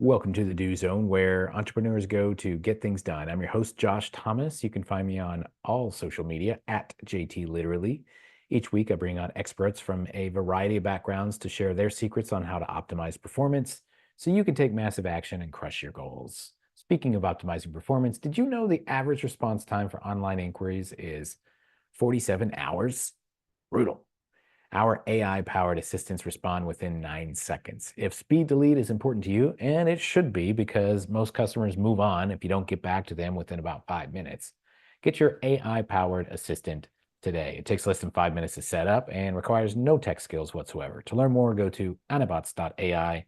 Welcome to the Do Zone, where entrepreneurs go to get things done. I'm your host, Josh Thomas. You can find me on all social media at JT Literally. Each week, I bring on experts from a variety of backgrounds to share their secrets on how to optimize performance so you can take massive action and crush your goals. Speaking of optimizing performance, did you know the average response time for online inquiries is 47 hours? Brutal. Our AI-powered assistants respond within 9 seconds. If speed to lead is important to you, and it should be because most customers move on if you don't get back to them within about 5 minutes, get your AI-powered assistant today. It takes less than 5 minutes to set up and requires no tech skills whatsoever. To learn more, go to anabots.ai.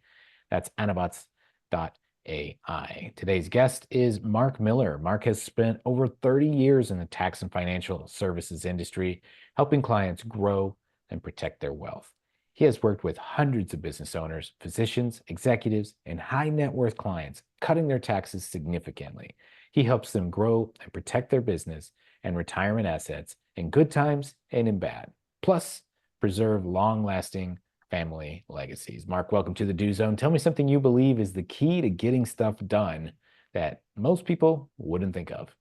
That's anabots.ai. Today's guest is Mark Miller. Mark has spent over 30 years in the tax and financial services industry, helping clients grow and protect their wealth. He has worked with hundreds of business owners, physicians, executives, and high net worth clients, cutting their taxes significantly. He helps them grow and protect their business and retirement assets in good times and in bad, plus preserve long lasting family legacies. Mark, welcome to the Do Zone. Tell me something you believe is the key to getting stuff done that most people wouldn't think of.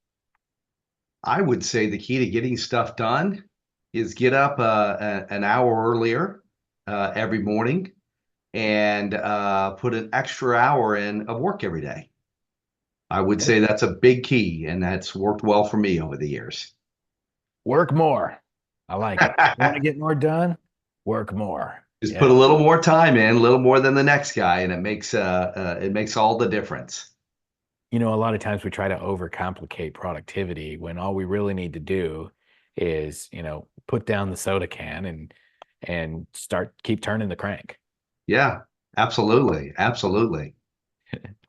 I would say the key to getting stuff done is get up an hour earlier every morning and put an extra hour in of work every day. I would say that's a big key, and that's worked well for me over the years. Work more. I like it. Want to get more done? Work more. Just put a Yeah. little more time in, a little more than the next guy, and it makes all the difference. A lot of times we try to overcomplicate productivity when all we really need to do is, put down the soda can and keep turning the crank. Yeah, absolutely, absolutely.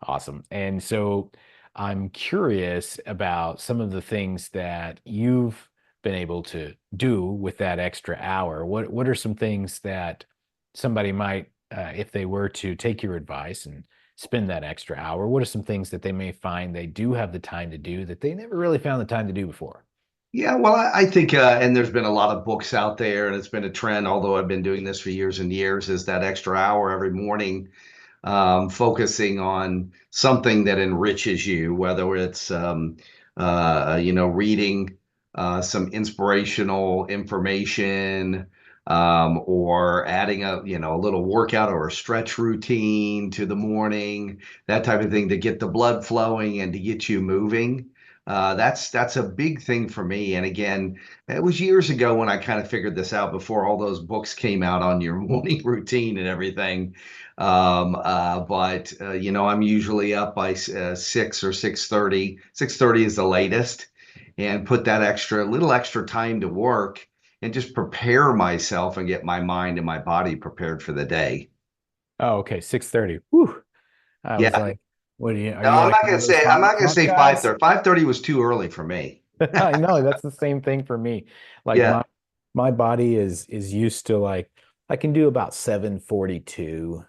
Awesome. And so I'm curious about some of the things that you've been able to do with that extra hour. What are some things that somebody might, if they were to take your advice and spend that extra hour, what are some things that they may find they do have the time to do that they never really found the time to do before? Yeah, well, I think, and there's been a lot of books out there, and it's been a trend, although I've been doing this for years and years, is that extra hour every morning, focusing on something that enriches you, whether it's, reading some inspirational information, or adding a little workout or a stretch routine to the morning, that type of thing to get the blood flowing and to get you moving. That's a big thing for me. And again, it was years ago when I kind of figured this out before all those books came out on your morning routine and everything. But I'm usually up by 6 or 6:30. 6:30 is the latest, and put that little extra time to work and just prepare myself and get my mind and my body prepared for the day. Oh, okay. 6:30. Whew. I was Yeah. like, are No, you I'm like not one gonna of those say I'm five not gonna o'clock say guys? 5:30. 5:30 was too early for me. I know that's the same thing for me. Like Yeah. my body is used to like I can do about 7:42,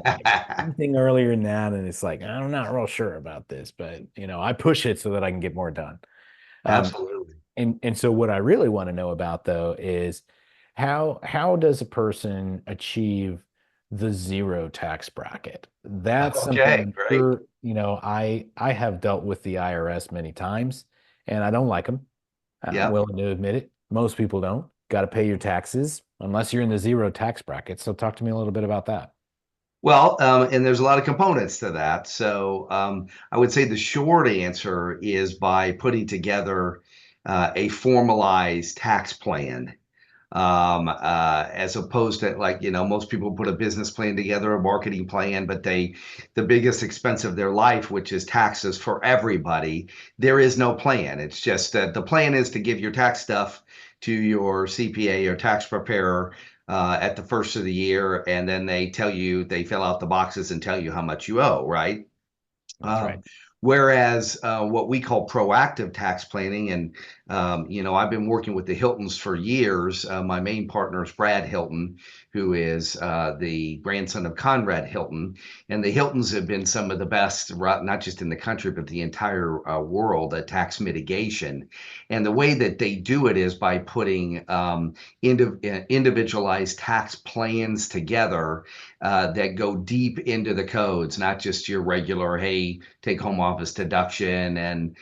like anything earlier than that, and it's like I'm not real sure about this, but I push it so that I can get more done. Um, Absolutely. and so what I really want to know about though is how does a person achieve the zero tax bracket? That's something Okay, I'm great. sure, I have dealt with the IRS many times and I don't like them. I'm Yeah. willing to admit it. Most people don't. Got to pay your taxes unless you're in the zero tax bracket. So talk to me a little bit about that. Well, and there's a lot of components to that. So I would say the short answer is by putting together a formalized tax plan, as opposed to, like, most people put a business plan together, a marketing plan, but the biggest expense of their life, which is taxes for everybody, there is no plan. It's just that the plan is to give your tax stuff to your CPA or tax preparer at the first of the year, and then they fill out the boxes and tell you how much you owe, right? That's Um, right. Whereas what we call proactive tax planning, and I've been working with the Hiltons for years. My main partner is Brad Hilton, who is the grandson of Conrad Hilton, and the Hiltons have been some of the best, not just in the country but the entire world, at tax mitigation. And the way that they do it is by putting individualized tax plans together that go deep into the codes, not just your regular, hey, take home office deduction and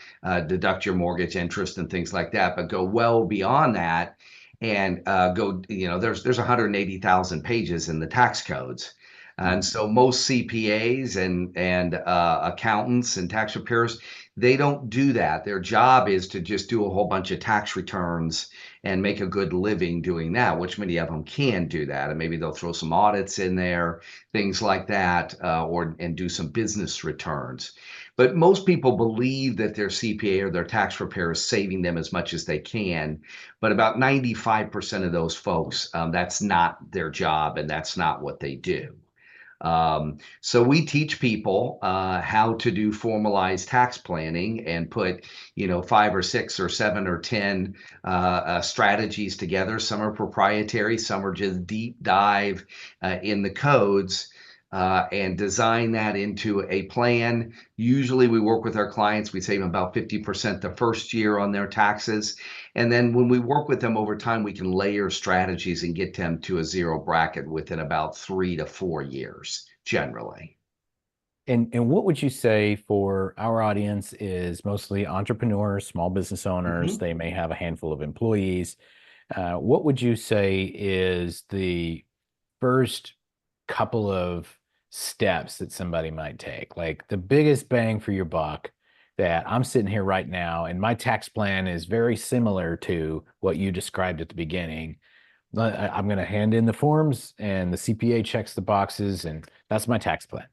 deduct your mortgage interest and things like that, but go well beyond that and there's 180,000 pages in the tax codes. And Mhm. so most CPAs and accountants and tax preparers, they don't do that. Their job is to just do a whole bunch of tax returns and make a good living doing that, which many of them can do that. And maybe they'll throw some audits in there, things like that, and do some business returns. But most people believe that their CPA or their tax preparer is saving them as much as they can. But about 95% of those folks, that's not their job and that's not what they do. So we teach people how to do formalized tax planning and put, 5 or 6 or 7 or 10 strategies together. Some are proprietary, some are just deep dive in the codes. And design that into a plan. Usually, we work with our clients, we save them about 50% the first year on their taxes. And then when we work with them over time, we can layer strategies and get them to a zero bracket within about 3 to 4 years, generally. And what would you say for our audience is mostly entrepreneurs, small business owners? Mhm. They may have a handful of employees. What would you say is the first couple of steps that somebody might take? Like the biggest bang for your buck that I'm sitting here right now, and my tax plan is very similar to what you described at the beginning. I'm going to hand in the forms, and the CPA checks the boxes, and that's my tax plan.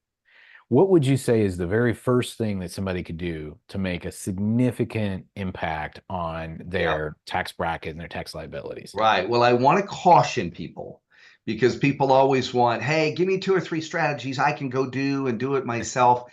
What would you say is the very first thing that somebody could do to make a significant impact on Yeah. their tax bracket and their tax liabilities? Right. Well, I want to caution people because people always want, hey, give me 2 or 3 strategies I can go do and do it myself.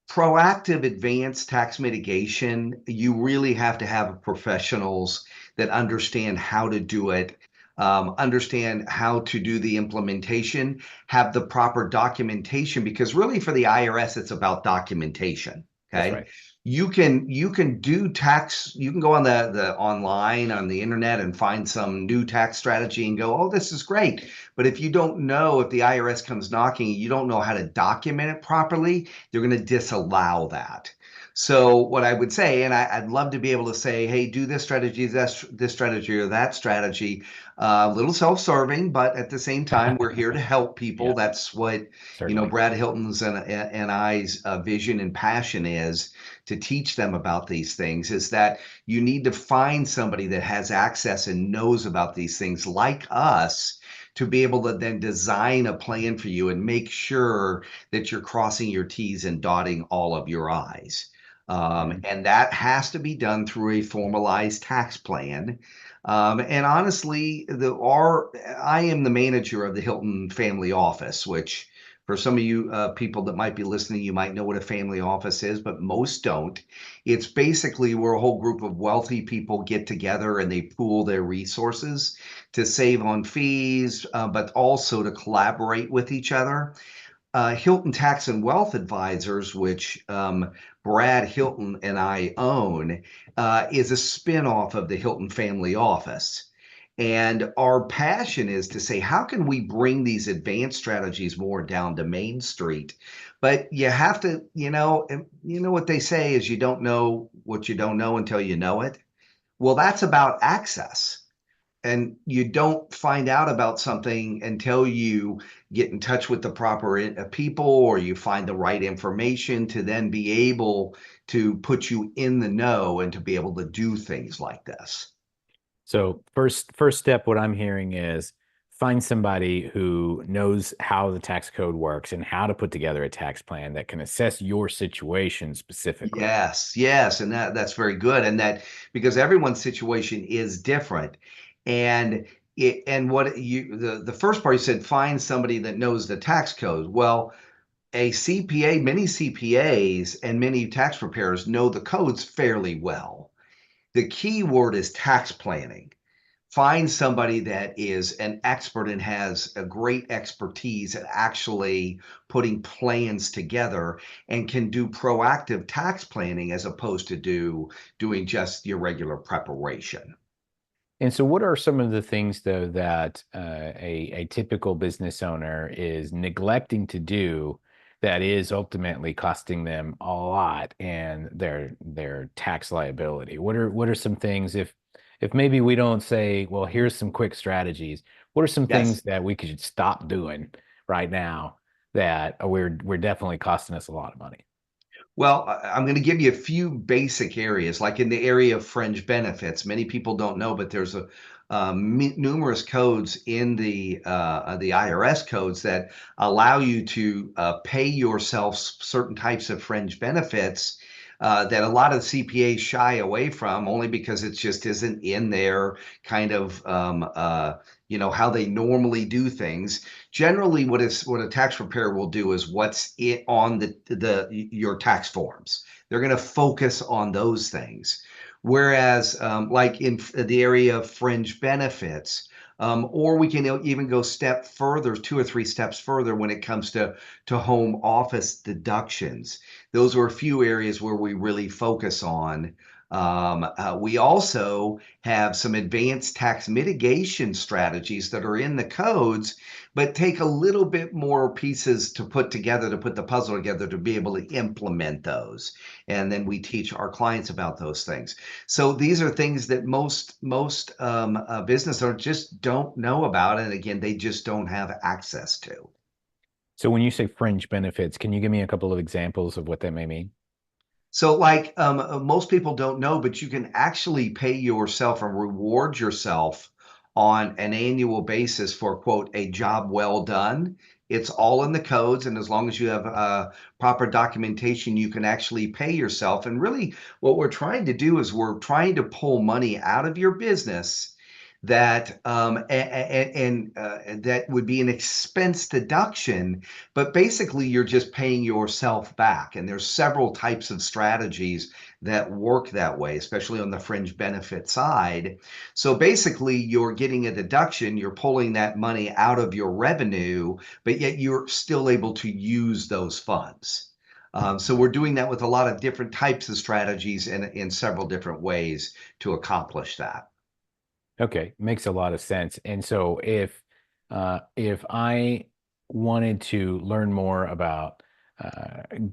Proactive advanced tax mitigation, you really have to have professionals that understand how to do it, understand how to do the implementation, have the proper documentation, because really for the IRS, it's about documentation. That's Okay. right. You can do tax, you can go on the online on the internet and find some new tax strategy and go, oh, this is great. But if you don't know, if the IRS comes knocking, you don't know how to document it properly, they're going to disallow that. So what I would say, and I'd love to be able to say, hey, do this strategy, this strategy, or that strategy. A little self-serving, but at the same time, we're here to help people. Yeah, That's what certainly. Brad Hilton's and I's vision and passion is, to teach them about these things. Is that you need to find somebody that has access and knows about these things, like us, to be able to then design a plan for you and make sure that you're crossing your T's and dotting all of your I's. Mhm. And that has to be done through a formalized tax plan. And honestly, I am the manager of the Hilton Family Office, which for some of you people that might be listening, you might know what a family office is, but most don't. It's basically where a whole group of wealthy people get together and they pool their resources to save on fees, but also to collaborate with each other. Hilton Tax and Wealth Advisors, which Brad Hilton and I own, is a spinoff of the Hilton Family Office. And our passion is to say, how can we bring these advanced strategies more down to Main Street? But you have to, you know what they say is you don't know what you don't know until you know it. Well, that's about access, and you don't find out about something until you get in touch with the proper people, or you find the right information to then be able to put you in the know and to be able to do things like this. So first step, what I'm hearing is find somebody who knows how the tax code works and how to put together a tax plan that can assess your situation specifically. Yes, yes, and that's very good, and that because everyone's situation is different, and what you the first part you said, find somebody that knows the tax code. Well, a CPA, many CPAs and many tax preparers know the codes fairly well. The key word is tax planning. Find somebody that is an expert and has a great expertise at actually putting plans together and can do proactive tax planning as opposed to doing just your regular preparation. And so, what are some of the things, though, that a typical business owner is neglecting to do that is ultimately costing them a lot and their tax liability? What are some things if maybe we don't say, well, here's some quick strategies. What are some Yes. things that we could stop doing right now that we're definitely costing us a lot of money? Well, I'm going to give you a few basic areas, like in the area of fringe benefits. Many people don't know, but there's numerous codes in the IRS codes that allow you to pay yourself certain types of fringe benefits that a lot of CPAs shy away from, only because it just isn't in their kind of how they normally do things. Generally, what a tax preparer will do is what's it on the your tax forms. They're going to focus on those things. Whereas, like in the area of fringe benefits, or we can even go step further, two or three steps further when it comes to home office deductions. Those are a few areas where we really focus on. We also have some advanced tax mitigation strategies that are in the codes, but take a little bit more pieces to put together to put the puzzle together to be able to implement those. And then we teach our clients about those things. So these are things that most business owners just don't know about, and again, they just don't have access to. So, when you say fringe benefits, can you give me a couple of examples of what that may mean? So, like most people don't know, but you can actually pay yourself and reward yourself on an annual basis for quote a job well done. It's all in the codes, and as long as you have proper documentation, you can actually pay yourself. And really, what we're trying to do is we're trying to pull money out of your business that and that would be an expense deduction, but basically you're just paying yourself back. And there's several types of strategies that work that way, especially on the fringe benefit side. So basically you're getting a deduction, you're pulling that money out of your revenue, but yet you're still able to use those funds. So we're doing that with a lot of different types of strategies in several different ways to accomplish that. Okay, makes a lot of sense. And so if I wanted to learn more about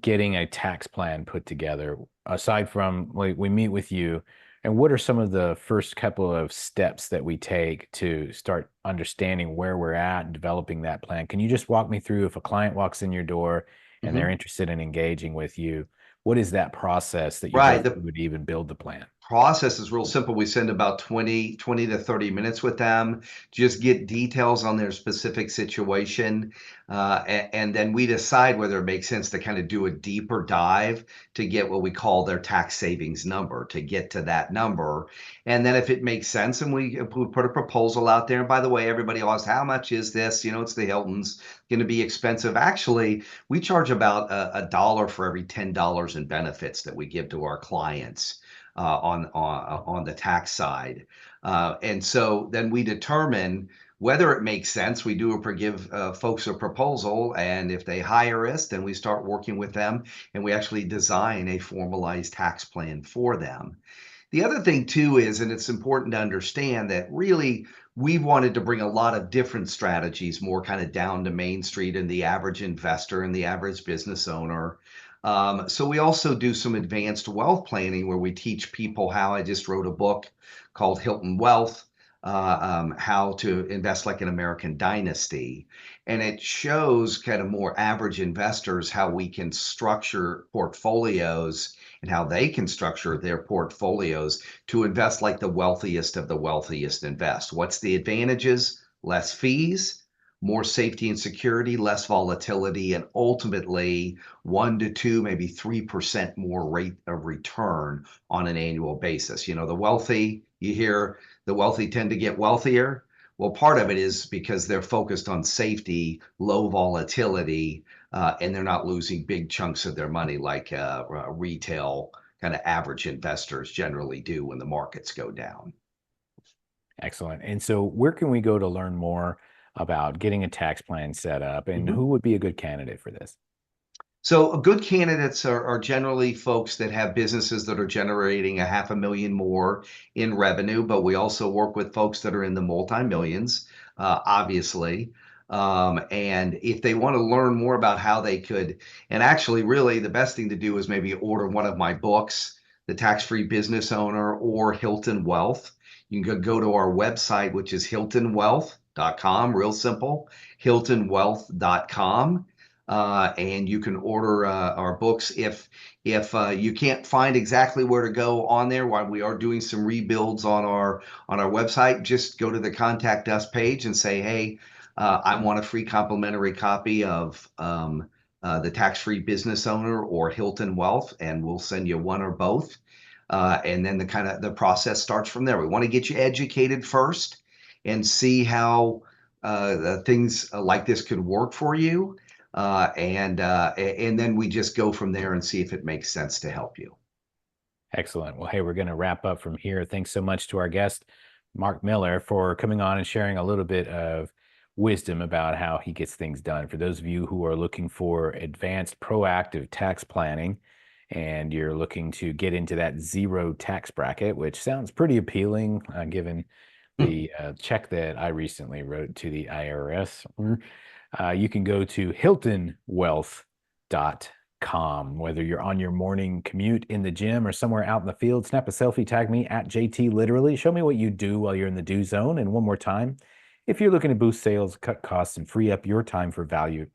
getting a tax plan put together, aside from we meet with you, and what are some of the first couple of steps that we take to start understanding where we're at and developing that plan? Can you just walk me through if a client walks in your door and they're Mhm. interested in engaging with you, what is that process that you go Right. through to even build the plan? Process is real simple. We spend about 20 to 30 minutes with them, just get details on their specific situation. And then we decide whether it makes sense to kind of do a deeper dive to get what we call their tax savings number, to get to that number. And then if it makes sense, and we put a proposal out there. And by the way, everybody asks, how much is this? You know, it's the Hilton's going to be expensive. Actually, we charge about a dollar for every $10 in benefits that we give to our clients on the tax side. And so then we determine whether it makes sense. We do give folks a proposal, and if they hire us, then we start working with them, and we actually design a formalized tax plan for them. The other thing too is, and it's important to understand that really we've wanted to bring a lot of different strategies more kind of down to Main Street and the average investor and the average business owner. So we also do some advanced wealth planning where we teach people how. I just wrote a book called Hilton Wealth, how to invest like an American dynasty. And it shows kind of more average investors how we can structure portfolios and how they can structure their portfolios to invest like the wealthiest of the wealthiest invest. What's the advantages? Less fees, more safety and security, less volatility, and ultimately 1 to 2, maybe 3% more rate of return on an annual basis. You know, the wealthy, you hear the wealthy tend to get wealthier. Well, part of it is because they're focused on safety, low volatility, and they're not losing big chunks of their money like retail kind of average investors generally do when the markets go down. Excellent. And so, where can we go to learn more about getting a tax plan set up, and Mhm. who would be a good candidate for this? So good candidates are generally folks that have businesses that are generating a half a million more in revenue, but we also work with folks that are in the multi-millions, obviously. And if they want to learn more about how they could, and actually, really, the best thing to do is maybe order one of my books, The Tax-Free Business Owner or Hilton Wealth. You can go to our website, which is hiltonwealth.com, real simple, hiltonwealth.com, and you can order our books if you can't find exactly where to go on there. While we are doing some rebuilds on our website, just go to the contact us page and say, hey, I want a free complimentary copy of the Tax-Free Business Owner or Hilton Wealth, and we'll send you one or both. And then the process starts from there. We want to get you educated first and see how things like this could work for you, and then we just go from there and see if it makes sense to help you. Excellent. Well, hey, we're going to wrap up from here. Thanks so much to our guest, Mark Miller, for coming on and sharing a little bit of wisdom about how he gets things done. For those of you who are looking for advanced proactive tax planning and you're looking to get into that zero tax bracket, which sounds pretty appealing given the check that I recently wrote to the IRS, you can go to hiltonwealth.com. Whether you're on your morning commute in the gym or somewhere out in the field, snap a selfie, tag me at JT Literally. Show me what you do while you're in the do zone. And one more time, if you're looking to boost sales, cut costs, and free up your time for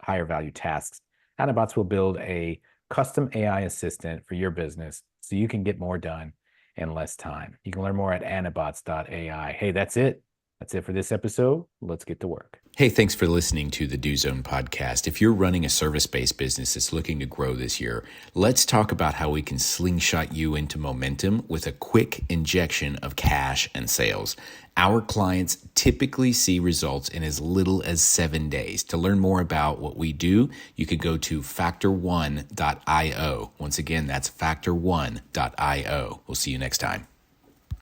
higher value tasks, Anabots will build a custom AI assistant for your business so you can get more done in less time. You can learn more at anabots.ai. Hey, that's it. That's it for this episode. Let's get to work. Hey, thanks for listening to the Do Zone podcast. If you're running a service-based business that's looking to grow this year, let's talk about how we can slingshot you into momentum with a quick injection of cash and sales. Our clients typically see results in as little as 7 days. To learn more about what we do, you could go to factor1.io. Once again, that's factor1.io. We'll see you next time.